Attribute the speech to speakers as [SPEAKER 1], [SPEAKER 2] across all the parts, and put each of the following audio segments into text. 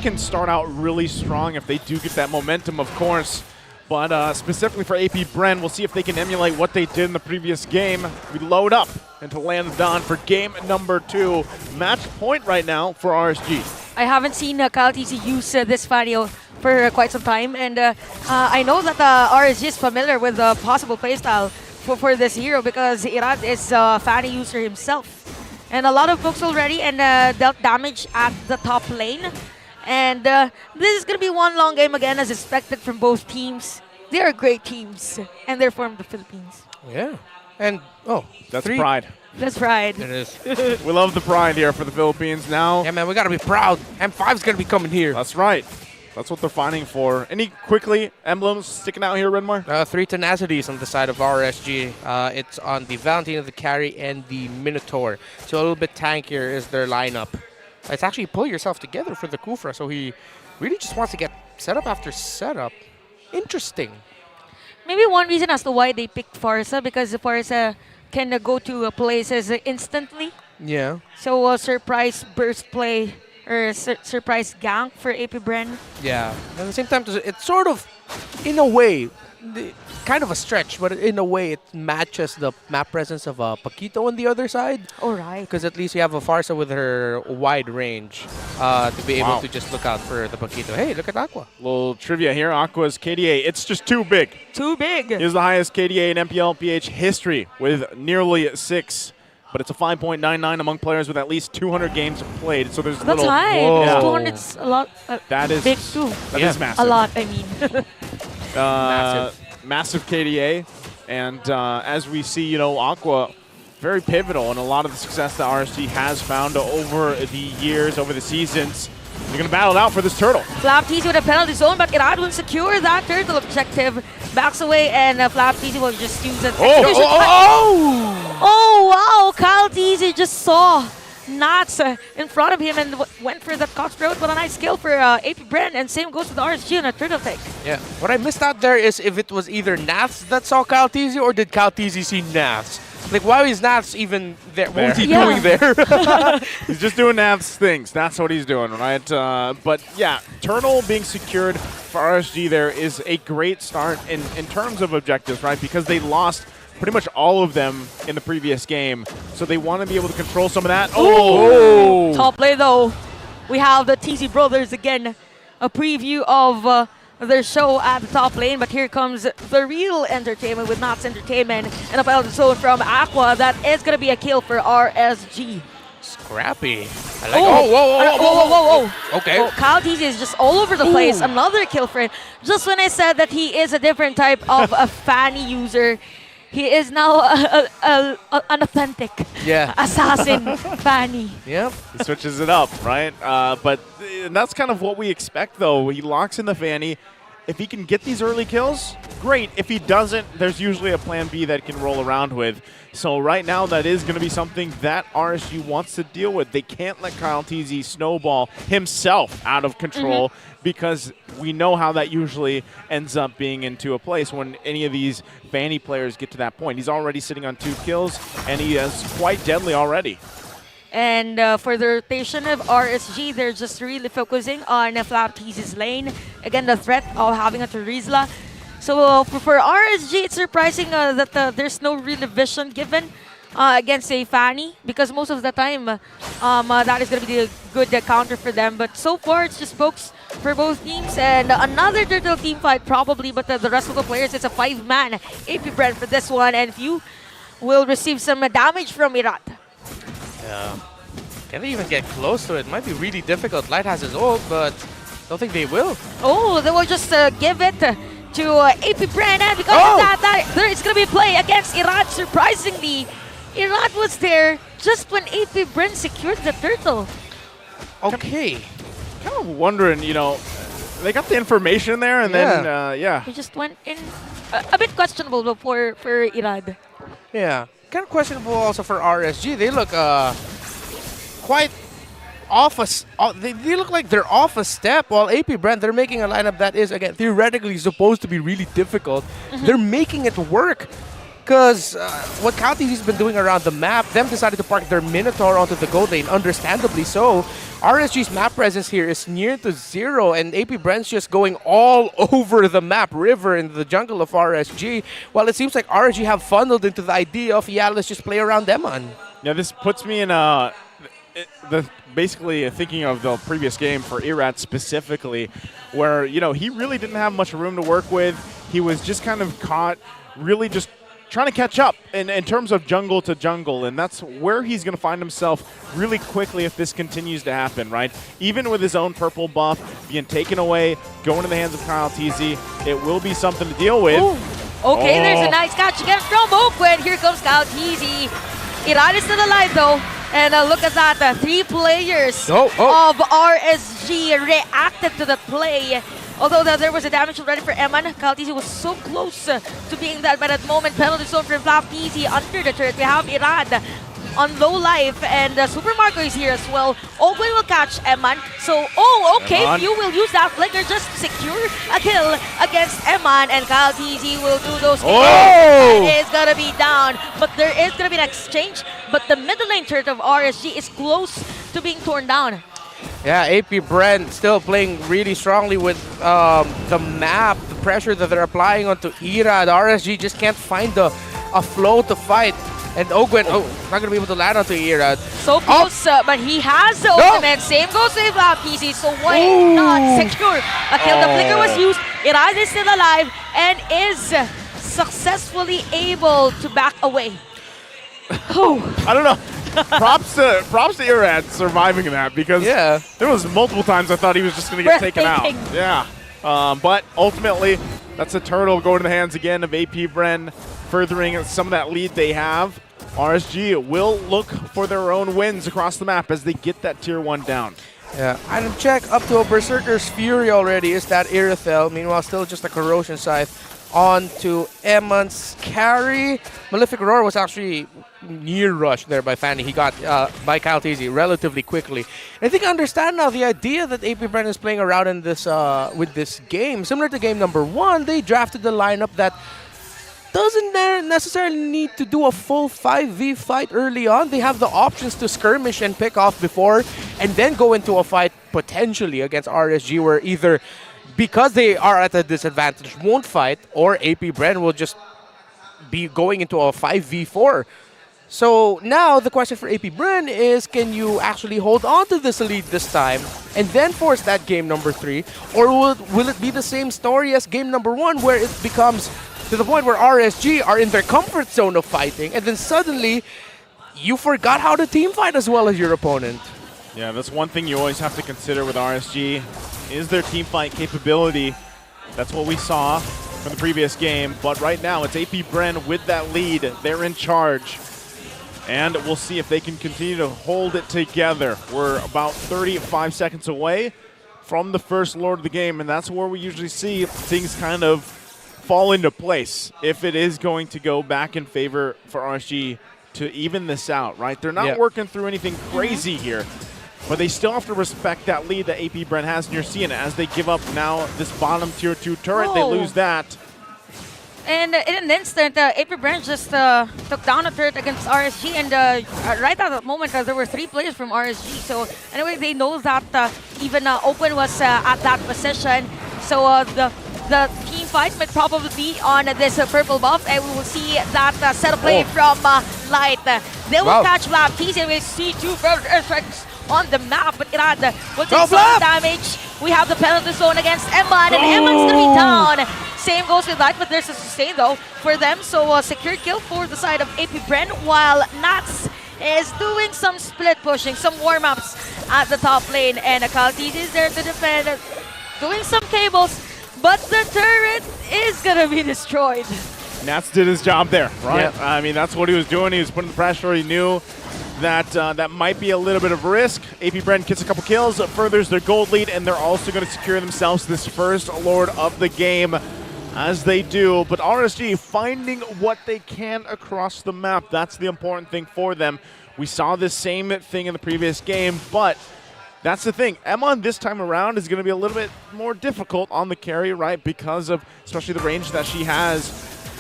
[SPEAKER 1] can start out really strong if they do get that momentum, of course. But specifically for AP Bren, we'll see if they can emulate what they did in the previous game. We load up into Land of Dawn for game number 2. Match point right now for RSG.
[SPEAKER 2] I haven't seen Kyle TC use this Fanny for quite some time, and I know that RSG is familiar with the possible playstyle for this hero because Irad is a Fanny user himself. And a lot of books already and dealt damage at the top lane. And this is going to be one long game again as expected from both teams. They are great teams, and they're from the Philippines.
[SPEAKER 3] Yeah. And,
[SPEAKER 1] that's pride.
[SPEAKER 2] That's pride.
[SPEAKER 3] It is.
[SPEAKER 1] We love the pride here for the Philippines now.
[SPEAKER 3] Yeah, man, we got to be proud. M5's going to be coming here.
[SPEAKER 1] That's right. That's what they're fighting for. Any quickly emblems sticking out here, Renmar?
[SPEAKER 3] 3 tenacities on the side of RSG. It's on the Valentine, the carry, and the Minotaur. So a little bit tankier is their lineup. It's actually pull yourself together for the Kufra, so he really just wants to get setup after setup. Interesting.
[SPEAKER 2] Maybe one reason as to why they picked Farsa, because Farsa can go to places instantly.
[SPEAKER 3] Yeah.
[SPEAKER 2] So surprise burst play or surprise gank for AP Bren.
[SPEAKER 3] Yeah. At the same time, it's sort of, in a way, kind of a stretch, but in a way it matches the map presence of Paquito on the other side.
[SPEAKER 2] All right.
[SPEAKER 3] Because at least you have a Farsa with her wide range to be able to just look out for the Paquito. Hey, look at Aqua.
[SPEAKER 1] Little trivia here. Aqua's KDA, it's just too big.
[SPEAKER 2] Too big.
[SPEAKER 1] He's the highest KDA in MPL-PH history with nearly 6. But it's a 5.99 among players with at least 200 games played. So there's
[SPEAKER 2] That's
[SPEAKER 1] little.
[SPEAKER 2] high.
[SPEAKER 1] Whoa.
[SPEAKER 2] 200's a lot.
[SPEAKER 1] That is
[SPEAKER 2] big too.
[SPEAKER 1] That is massive.
[SPEAKER 2] A lot, I mean.
[SPEAKER 1] Massive KDA. And as we see, Aqua very pivotal in a lot of the success that RSG has found over the years, over the seasons. You're going to battle it out for this turtle.
[SPEAKER 2] Flap TC with a penalty zone, but Irad will secure that turtle objective. Backs away, and Flap TC will just use it. Oh, wow! Kyle TC just saw Nats in front of him and went for that cock's throat. But a nice skill for AP Bren, and same goes with RSG on a turtle take.
[SPEAKER 3] Yeah. What I missed out there is if it was either Nats that saw Kyle TC or did Kyle TC see Nats? Like, why is Nats even there? What was he doing there?
[SPEAKER 1] He's just doing Nats things. That's what he's doing, right? But yeah, turtle being secured for RSG there is a great start in terms of objectives, right? Because they lost pretty much all of them in the previous game. So they want to be able to control some of that. Oh!
[SPEAKER 2] Top play, though. We have the TC Brothers again. A preview of their show at the top lane, but here comes the real entertainment with Knots Entertainment and a penalty zone from Aqua. That is going to be a kill for RSG.
[SPEAKER 3] Scrappy. I like
[SPEAKER 2] whoa.
[SPEAKER 3] Okay.
[SPEAKER 2] Oh, Kyle TC is just all over the place. Another kill for him. Just when I said that he is a different type of a Fanny user, he is now an authentic assassin Fanny.
[SPEAKER 3] Yep.
[SPEAKER 1] He switches it up, right? But that's kind of what we expect, though. He locks in the Fanny. If he can get these early kills, great. If he doesn't, there's usually a plan B that he can roll around with. So right now, that is going to be something that RSG wants to deal with. They can't let Kyle TZ snowball himself out of control because we know how that usually ends up being into a place when any of these Fanny players get to that point. He's already sitting on 2 kills, and he is quite deadly already.
[SPEAKER 2] And for the rotation of RSG, they're just really focusing on Flap TC's lane. Again, the threat of having a Terizla. So for RSG, it's surprising that there's no real vision given against a Fanny, because most of the time that is going to be a good counter for them. But so far, it's just pokes for both teams. And another turtle team fight probably, but the rest of the players, it's a 5-man AP Bren for this one. And few will receive some damage from Irad.
[SPEAKER 3] Yeah. Can they even get close to it? Might be really difficult. Light has his ult, but don't think they will.
[SPEAKER 2] Oh, they will just give it to AP Bren, and because of that, there is going to be a play against Irad. Surprisingly, Irad was there just when AP Bren secured the turtle.
[SPEAKER 3] Okay.
[SPEAKER 1] Kind of wondering, they got the information there, and then,
[SPEAKER 2] He just went in a bit questionable for Irad.
[SPEAKER 3] Yeah. Kind of questionable also for RSG. They look quite off they look like they're off a step, while AP Bren, they're making a lineup that is, again, theoretically supposed to be really difficult. They're making it work. because what County's been doing around the map, them decided to park their Minotaur onto the gold lane, understandably so. RSG's map presence here is near to 0, and AP Bren's just going all over the map, river, in the jungle of RSG. While it seems like RSG have funneled into the idea of, yeah, let's just play around Demon.
[SPEAKER 1] Yeah, this puts me in basically thinking of the previous game for Irat specifically, where, you know, he really didn't have much room to work with. He was just kind of caught really just trying to catch up in terms of jungle to jungle, and that's where he's going to find himself really quickly if this continues to happen, right? Even with his own purple buff being taken away, going to the hands of Kyle TZ, it will be something to deal with.
[SPEAKER 2] Ooh. Okay, there's a nice catch again from Oakwood. Here comes Kyle TZ. Iran is still alive though. And look at that, 3 players of RSG reacted to the play. Although there was a damage already for Eman, Kyle TZ was so close to being dead by that moment. Penalty zone for Flap TZ under the turret. We have Iran on low life, and Super Marco is here as well. Oakwood will catch Eman. So, okay, you will use that flicker just to secure a kill against Eman, and Kyle TZ will do those kills. And it's gonna be down, but there is gonna be an exchange. But the middle lane turret of RSG is close to being torn down.
[SPEAKER 3] Yeah, AP Bren still playing really strongly with the map, the pressure that they're applying onto Irad. RSG just can't find a flow to fight. And Ogwen, not going to be able to land onto Irad.
[SPEAKER 2] So close, but he has the ultimate. Same goes with PC, so why not secure a kill? The flicker was used. Irad is still alive and is successfully able to back away.
[SPEAKER 1] I don't know. Props to Irad surviving that, because there was multiple times I thought he was just going to get taken out. Yeah. But ultimately, that's a turtle going to the hands again of AP Bren, furthering some of that lead they have. RSG will look for their own wins across the map as they get that tier 1 down.
[SPEAKER 3] Yeah, item check up to a Berserker's Fury already. Is that Irithel? Meanwhile, still just a Corrosion Scythe onto Eman's carry. Malefic Roar was actually near rush there by Fanny. He got by Kyle TZ relatively quickly. And I think I understand now the idea that AP Bren is playing around in this with this game. Similar to game number 1, they drafted the lineup that doesn't necessarily need to do a full 5v fight early on. They have the options to skirmish and pick off before, and then go into a fight potentially against RSG, where either because they are at a disadvantage won't fight, or AP Bren will just be going into a 5v4. So now the question for AP Bren is, can you actually hold on to this lead this time and then force that game number 3? Or will it be the same story as game number 1, where it becomes to the point where RSG are in their comfort zone of fighting, and then suddenly you forgot how to team fight as well as your opponent?
[SPEAKER 1] Yeah, that's one thing you always have to consider with RSG, is their team fight capability. That's what we saw from the previous game, but right now it's AP Bren with that lead. They're in charge. And we'll see if they can continue to hold it together. We're about 35 seconds away from the first Lord of the game, and that's where we usually see things kind of fall into place if it is going to go back in favor for RSG to even this out, right? They're not working through anything crazy here, but they still have to respect that lead that AP Bren has, and you're seeing it as they give up now this bottom tier 2 turret. They lose that.
[SPEAKER 2] And in an instant, AP Bren just took down a turret against RSG, and right at that moment, there were 3 players from RSG. So anyway, they know that even Open was at that position. So the team fight might probably be on this purple buff, and we will see that set of play from Light. They will catch Flap TZ, and we see 2 effects on the map, but Irad will take some damage. We have the penalty zone against Eman, and Eman's gonna be down. Same goes with Light, but there's a sustain though for them. So a secure kill for the side of AP Bren, while Nats is doing some split pushing, some warm-ups at the top lane, and Kyle TZ is there to defend, doing some cables, but the turret is gonna be destroyed.
[SPEAKER 1] Nats did his job there, right?
[SPEAKER 3] Yep.
[SPEAKER 1] I mean, that's what he was doing. He was putting the pressure. He knew that that might be a little bit of risk. AP Bren gets a couple kills, furthers their gold lead, and they're also going to secure themselves this first Lord of the game, as they do. But RSG finding what they can across the map. That's the important thing for them. We saw this same thing in the previous game, but that's the thing. Emon this time around is going to be a little bit more difficult on the carry, right? Because of especially the range that she has.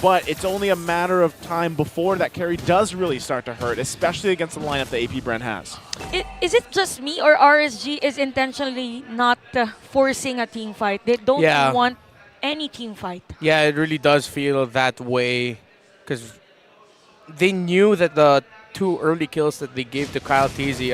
[SPEAKER 1] but it's only a matter of time before that carry does really start to hurt, especially against the lineup that AP Bren has.
[SPEAKER 2] Is it just me or RSG is intentionally not forcing a team fight? They don't want any team fight.
[SPEAKER 3] Yeah, it really does feel that way because they knew that the 2 early kills that they gave to Kyle Teasy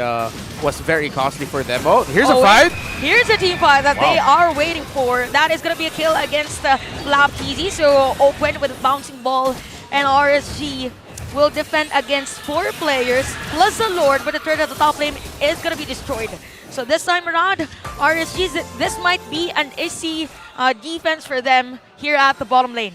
[SPEAKER 3] was very costly for them. Oh, here's a fight.
[SPEAKER 2] Here's a team fight that they are waiting for. That is going to be a kill against Lab Teasy. So Open with a bouncing ball and RSG will defend against 4 players plus the Lord, but the third at the top lane is going to be destroyed. So this time around, RSG, this might be an easy defense for them here at the bottom lane.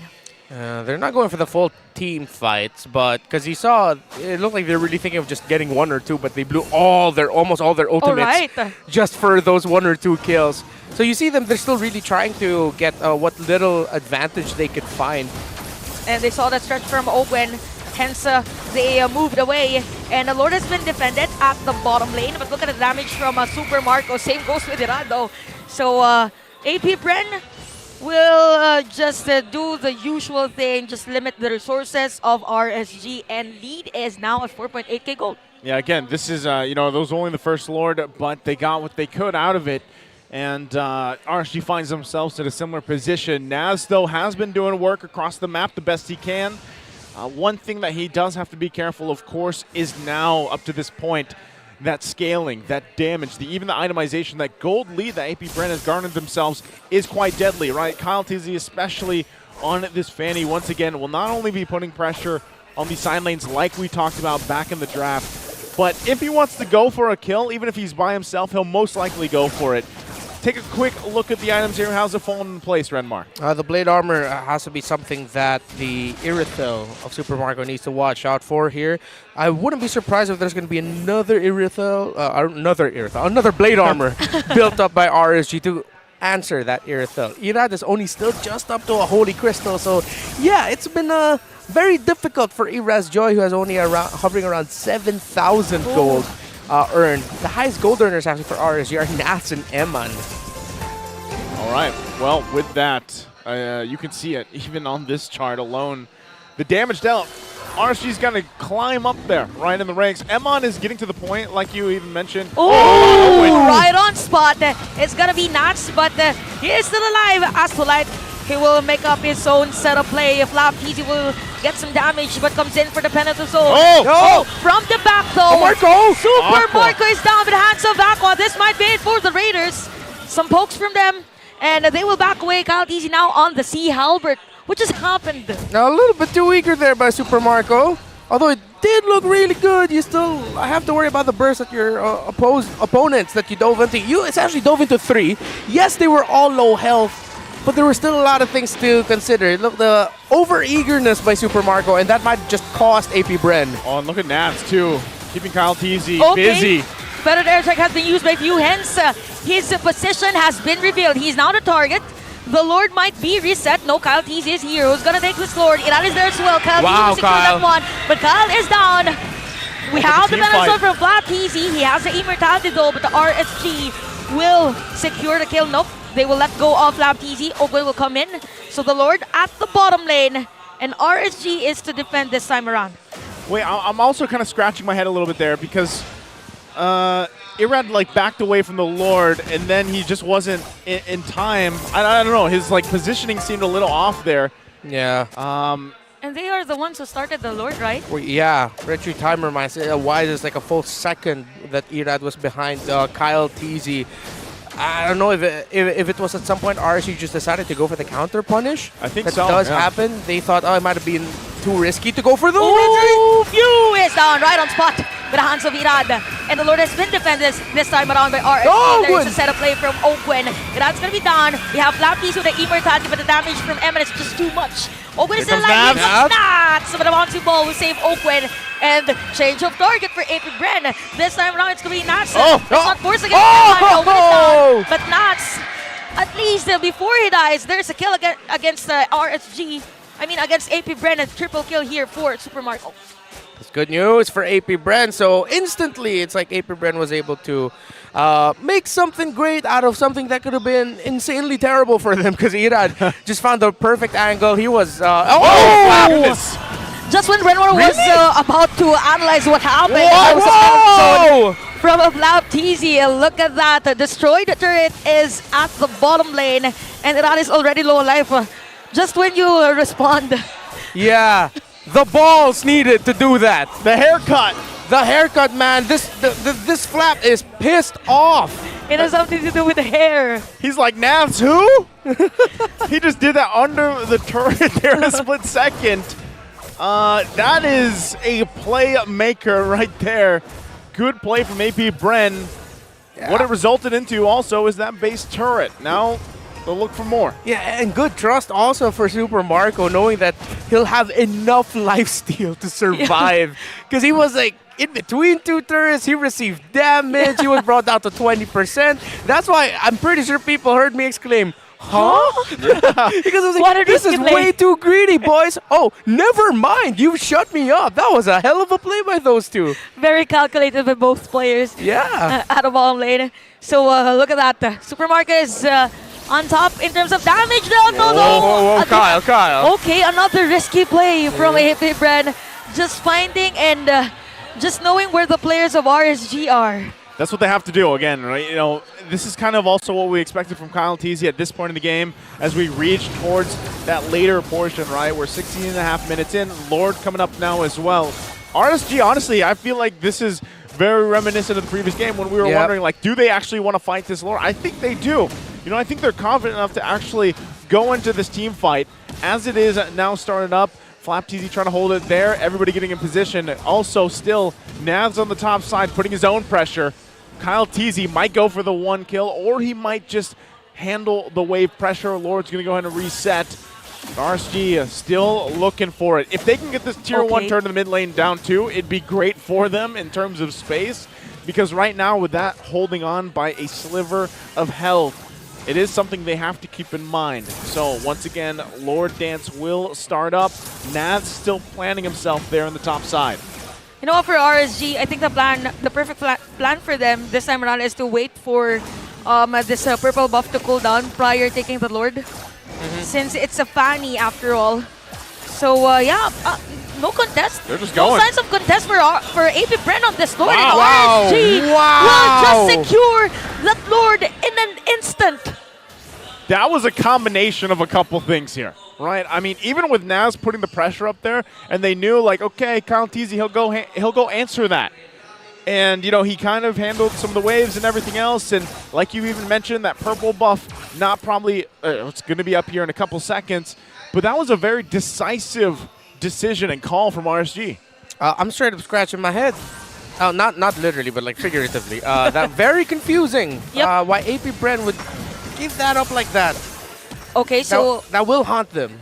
[SPEAKER 3] They're not going for the full team fights, but because you saw, it looked like they're really thinking of just getting 1 or 2, but they blew almost all their ultimates just for those 1 or 2 kills. So you see them, they're still really trying to get what little advantage they could find.
[SPEAKER 2] And they saw that stretch from Owen, hence they moved away. And the Lord has been defended at the bottom lane, but look at the damage from Super Marco. Same goes with Irado. So AP Bren will just do the usual thing, just limit the resources of RSG, and lead is now at 4.8k gold.
[SPEAKER 1] Yeah, again, this is, those only the first Lord, but they got what they could out of it. And RSG finds themselves in a similar position. Naz, though, has been doing work across the map the best he can. One thing that he does have to be careful, of course, is now, up to this point, that scaling, that damage, even the itemization, that gold lead that AP Bren has garnered themselves is quite deadly, right? Kyle Tizzy, especially on this Fanny, once again, will not only be putting pressure on the side lanes like we talked about back in the draft, but if he wants to go for a kill, even if he's by himself, he'll most likely go for it. Take a quick look at the items here. How's it falling in place, Renmar?
[SPEAKER 3] The blade armor has to be something that the Irithel of Super Mario needs to watch out for here. I wouldn't be surprised if there's going to be another another blade armor built up by RSG to answer that Irithel. Irad is only still just up to a Holy Crystal, so yeah, it's been very difficult for Iraz Joy, who has only hovering around 7,000 gold. Earned. The highest gold earners actually for RSG are Nats and Eman.
[SPEAKER 1] All right. Well, with that, you can see it even on this chart alone. The damage dealt. RSG's got to climb up there, right in the ranks. Eman is getting to the point, like you even mentioned.
[SPEAKER 2] Oh, right on spot. It's going to be Nats, but he is still alive. As to Light, he will make up his own set of play. If Lab Easy will get some damage, but comes in for the penalty zone. From the back though. Super Marco is down with the hands of Aqua. This might be it for the Raiders. Some pokes from them, and they will back away. Kyle Easy now on the Sea Halbert. What just happened?
[SPEAKER 3] Now a little bit too eager there by Super Marco. Although it did look really good, you still have to worry about the burst at your opponents that you dove into. You essentially dove into 3. Yes, they were all low health, but there were still a lot of things to consider. Look, the over-eagerness by Super Marco, and that might just cost AP Bren.
[SPEAKER 1] Oh, and look at Nats, too. Keeping Kyle Teasy busy.
[SPEAKER 2] Better air strike has been used by few, hence his position has been revealed. He's now the target. The Lord might be reset. No, Kyle Teasy is here. Who's going to take this Lord? Iran is there as well. Kyle Teasy secure that one, but Kyle is down. We have the penalty from Flat Teasy. He has the immortality though, but the RSG will secure the kill. Nope. They will let go of Lab TZ. Ogwe will come in. So the Lord at the bottom lane. And RSG is to defend this time around.
[SPEAKER 1] Wait, I'm also kind of scratching my head a little bit there because Irad backed away from the Lord and then he just wasn't in time. I don't know. His positioning seemed a little off there.
[SPEAKER 3] Yeah.
[SPEAKER 2] And they are the ones who started the Lord, right?
[SPEAKER 3] Well, yeah. Retry timer reminds me. Why is a full second that Irad was behind Kyle TZ. I don't know if it was at some point RSG just decided to go for the counter punish.
[SPEAKER 1] I think
[SPEAKER 3] that
[SPEAKER 1] so.
[SPEAKER 3] That does happen. They thought, it might have been too risky to go for the
[SPEAKER 2] Phew is down right on spot with the hands of Irad. And the Lord has been defended this time around by RSG. There is a set of play from Owen. Irad's going to be down. We have Flappies with the immortality, but the damage from Emin is just too much. Owen is still alive. Nats with a bouncing ball will save Owen. And change of target for AP Bren. This time around, it's going to be Nats. It's not forced against Owen is down. But Nats, at least before he dies, there's a kill against RSG. I mean, against AP Bren, a triple kill here for Super Marco.
[SPEAKER 3] That's good news for AP Bren. So instantly, it's like AP Bren was able to make something great out of something that could have been insanely terrible for them because Irad just found the perfect angle. He was...
[SPEAKER 1] Goodness.
[SPEAKER 2] Just when Renwar was about to analyze what happened,
[SPEAKER 3] Whoa!
[SPEAKER 2] there was a zone from a mplph. Look at that. The destroyed turret is at the bottom lane, and Irad is already low life. Just when you respond.
[SPEAKER 3] Yeah, the balls needed to do that.
[SPEAKER 1] The haircut.
[SPEAKER 3] The haircut, man. This flap is pissed off.
[SPEAKER 2] It has something to do with the hair.
[SPEAKER 1] He's like, Navs, who? He just did that under the turret there in a split second. That is a playmaker right there. Good play from AP Bren. Yeah. What it resulted into also is that base turret. Now they'll look for more.
[SPEAKER 3] Yeah, and good trust also for Super Marco, knowing that he'll have enough lifesteal to survive. Because he was like, in between two turrets, he received damage. He was brought down to 20%. That's why I'm pretty sure people heard me exclaim, huh? Because I was like, this is way too greedy, boys. Oh, never mind. You shut me up. That was a hell of a play by those two.
[SPEAKER 2] Very calculated by both players.
[SPEAKER 3] Yeah.
[SPEAKER 2] At the bottom lane. So look at that. Supermarket is on top in terms of damage. No.
[SPEAKER 3] Whoa, Kyle.
[SPEAKER 2] Okay, another risky play from AP Bren. Just finding and just knowing where the players of RSG are.
[SPEAKER 1] That's what they have to do again, right? You know, this is kind of also what we expected from Kyle Teasy at this point in the game as we reach towards that later portion, right? We're 16 and a half minutes in. Lord coming up now as well. RSG, honestly, I feel like this is very reminiscent of the previous game when we were wondering, like, do they actually want to fight this Lord? I think they do. You know, I think they're confident enough to actually go into this team fight. As it is now started up, mplph trying to hold it there. Everybody getting in position. Also, still, Nav's on the top side, putting his own pressure. Kyle Teasy might go for the one kill, or he might just handle the wave pressure. Lord's going to go ahead and reset. RSG is still looking for it. If they can get this tier 1 turn to the mid lane down 2, it'd be great for them in terms of space. Because right now, with that holding on by a sliver of health, it is something they have to keep in mind. So once again, Lord Dance will start up. Nav's still planning himself there on the top side.
[SPEAKER 2] You know what, for RSG, I think the perfect plan for them this time around is to wait for this purple buff to cool down prior taking the Lord. Since it's a Fanny after all. So no contest.
[SPEAKER 1] They're just going.
[SPEAKER 2] No signs of contest for AP Bren on this Lord.
[SPEAKER 3] Wow.
[SPEAKER 2] And RSG will just secure that Lord in an instant.
[SPEAKER 1] That was a combination of a couple things here. Right, I mean, even with Naz putting the pressure up there, and they knew, like, okay, Kyle Teasy, he'll go answer that, and you know, he kind of handled some of the waves and everything else, and like you even mentioned, that purple buff, not probably, it's going to be up here in a couple seconds, but that was a very decisive decision and call from RSG.
[SPEAKER 3] I'm straight up scratching my head. Not literally, but like figuratively. That very confusing. Why AP Bren would give that up like that.
[SPEAKER 2] Okay, so
[SPEAKER 3] that will haunt them.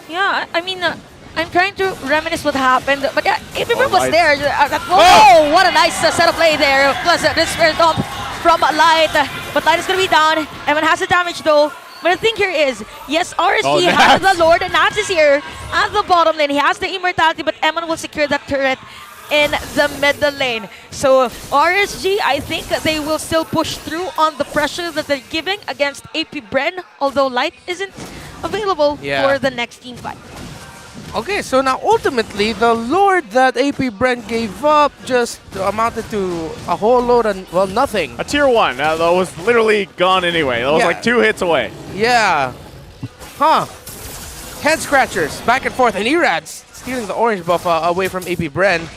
[SPEAKER 2] Yeah, I mean, I'm trying to reminisce what happened, but yeah, AP Bren was
[SPEAKER 1] Light.
[SPEAKER 2] there. Oh, what a nice setup play there. Plus this spirit dump from Light, but Light is gonna be down. Evan has the damage though. But the thing here is, yes, RSG has the Lord, and Nats is here at the bottom lane. He has the immortality, but Eman will secure that turret in the middle lane. So RSG, I think that they will still push through on the pressure that they're giving against AP Bren, although Light isn't available for the next team fight.
[SPEAKER 3] Okay, so now ultimately, the Lord that AP Bren gave up just amounted to a whole load of, well, nothing.
[SPEAKER 1] A tier 1, that was literally gone anyway. That was like 2 hits away.
[SPEAKER 3] Yeah. Huh. Head scratchers, back and forth, and Erad's stealing the orange buff away from AP Bren.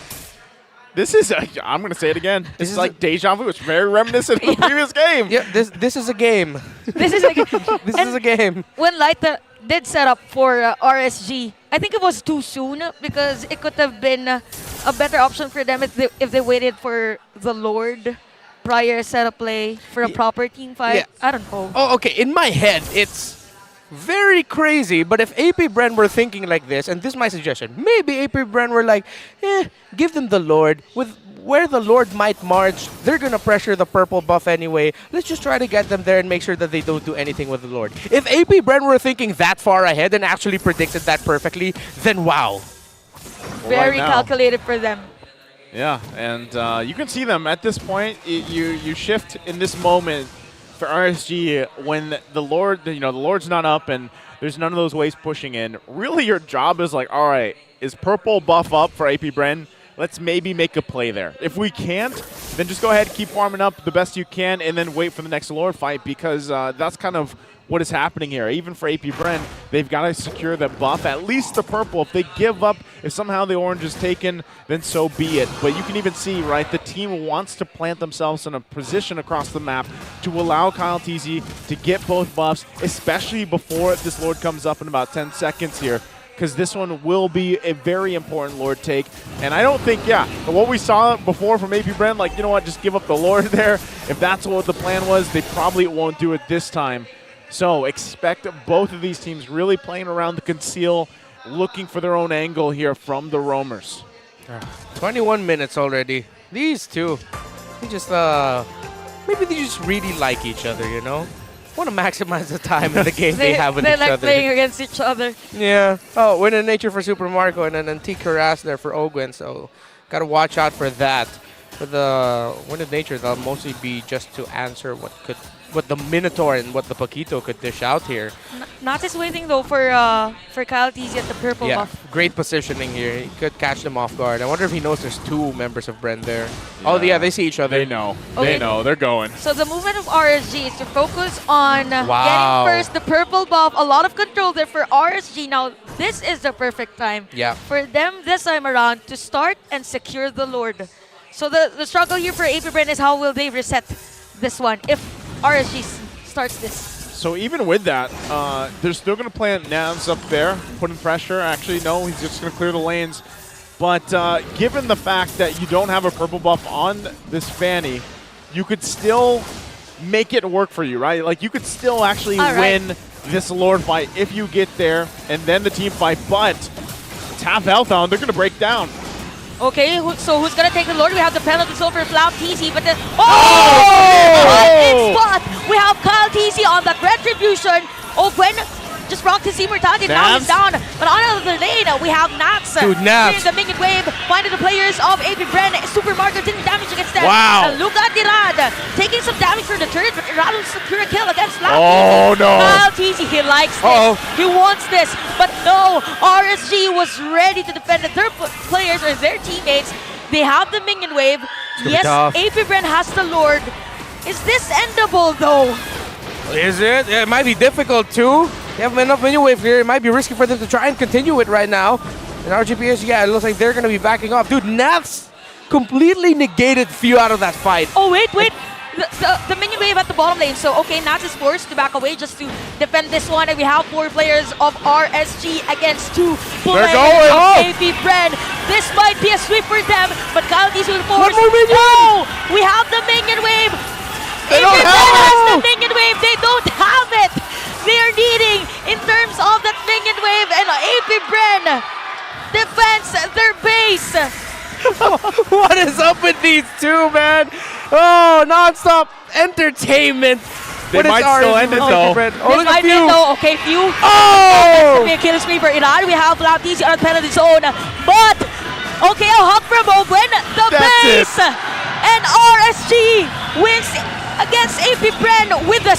[SPEAKER 1] This is, I'm going to say it again, this is like deja vu. It's very reminiscent of the previous game.
[SPEAKER 3] Yeah, this is a game.
[SPEAKER 2] This is a
[SPEAKER 3] This is a game.
[SPEAKER 2] When Light did set up for RSG, I think it was too soon because it could have been a better option for them if they waited for the Lord prior setup play for a proper team fight.
[SPEAKER 3] Yeah.
[SPEAKER 2] I don't know.
[SPEAKER 3] Oh, okay. In my head, it's very crazy, but if AP Bren were thinking like this, and this is my suggestion, maybe AP Bren were like, give them the Lord. With where the Lord might march, they're going to pressure the purple buff anyway. Let's just try to get them there and make sure that they don't do anything with the Lord. If AP Bren were thinking that far ahead and actually predicted that perfectly, then wow.
[SPEAKER 2] Very calculated for them.
[SPEAKER 1] Yeah, and you can see them at this point. You shift in this moment for RSG when the Lord's not up and there's none of those waves pushing in. Really, your job is like, all right, is purple buff up for AP Bren? Let's maybe make a play there. If we can't, then just go ahead, keep farming up the best you can, and then wait for the next Lord fight, because that's kind of what is happening here. Even for AP Bren, they've got to secure the buff, at least the purple. If they give up, if somehow the orange is taken, then so be it. But you can even see, right, the team wants to plant themselves in a position across the map to allow KyleTzy to get both buffs, especially before this Lord comes up in about 10 seconds here, because this one will be a very important Lord take. And I don't think, what we saw before from AP Bren, like, you know what, just give up the Lord there. If that's what the plan was, they probably won't do it this time. So expect both of these teams really playing around the conceal, looking for their own angle here from the roamers.
[SPEAKER 3] 21 minutes already. These two, they just, maybe they just really like each other, you know? Want to maximize the time in the game they have with each
[SPEAKER 2] They like
[SPEAKER 3] other.
[SPEAKER 2] playing against each other.
[SPEAKER 3] Yeah. Oh, Win in Nature for Super Marco and an Antique Harass there for Ogwen, so got to watch out for that. For the Win in Nature, they'll mostly be just to answer what the Minotaur and what the Paquito could dish out here.
[SPEAKER 2] Not just waiting though for KyleTzy at the purple buff.
[SPEAKER 3] Great positioning here. He could catch them off guard. I wonder if he knows there's two members of Bren there. Oh, yeah, they see each other.
[SPEAKER 1] They know.
[SPEAKER 2] Okay.
[SPEAKER 1] They know. They're going.
[SPEAKER 2] So the movement of RSG is to focus on
[SPEAKER 3] Wow.
[SPEAKER 2] getting first the purple buff. A lot of control there for RSG. Now, this is the perfect time for them this time around to start and secure the Lord. So the struggle here for AP Bren is how will they reset this one if RSG starts this.
[SPEAKER 1] So even with that, they're still going to plant Navs up there, putting pressure. Actually, no, he's just going to clear the lanes. But given the fact that you don't have a purple buff on this Fanny, you could still make it work for you, right? Like, you could still actually win this Lord fight if you get there, and then the team fight. But it's half health on. They're going to break down.
[SPEAKER 2] Okay, so who's gonna take the Lord? We have the penalty zone for mplph, but then spot. We have KyleTzy on the retribution. Gwen just rocked his immortality. Now he's down. But on the lane, we have Nax.
[SPEAKER 3] Dude, Nax.
[SPEAKER 2] The minion wave. Finding the players of AP Bren. Super Marco didn't damage against them.
[SPEAKER 1] Wow.
[SPEAKER 2] And look at Dirad taking some damage for the turret. Rad will secure a kill against mplph.
[SPEAKER 1] Oh, no.
[SPEAKER 2] KyleTzy, he likes this. He wants this. But no, RSG was ready to defend their players or their teammates. They have the minion wave. Yes, AP Bren has the Lord. Is this endable though?
[SPEAKER 3] Is it? It might be difficult too. They have enough minion wave here. It might be risky for them to try and continue it right now. And RGPS, it looks like they're going to be backing off. Dude, Nats completely negated few out of that fight.
[SPEAKER 2] Oh, wait. The minion wave at the bottom lane. So, okay, Nats is forced to back away just to defend this one. And we have 4 players of RSG against 2 players of AP Bren. This might be a sweep for them, but KyleTzy will force.
[SPEAKER 3] One more minion!
[SPEAKER 2] Oh, we have the minion wave. AP Bren has the minion wave. They don't have it. They are needing in terms of that minion wave, and AP Bren defends their base.
[SPEAKER 3] What is up with these two, man? Oh, non-stop entertainment.
[SPEAKER 1] They might still end it, though.
[SPEAKER 3] Oh, look at Few.
[SPEAKER 2] Okay, Few.
[SPEAKER 3] Oh!
[SPEAKER 2] Be a kill screen for Iran. We have mplph on the penalty zone. But, okay, a hug from Ogwen. The base. And RSG wins against AP Bren with the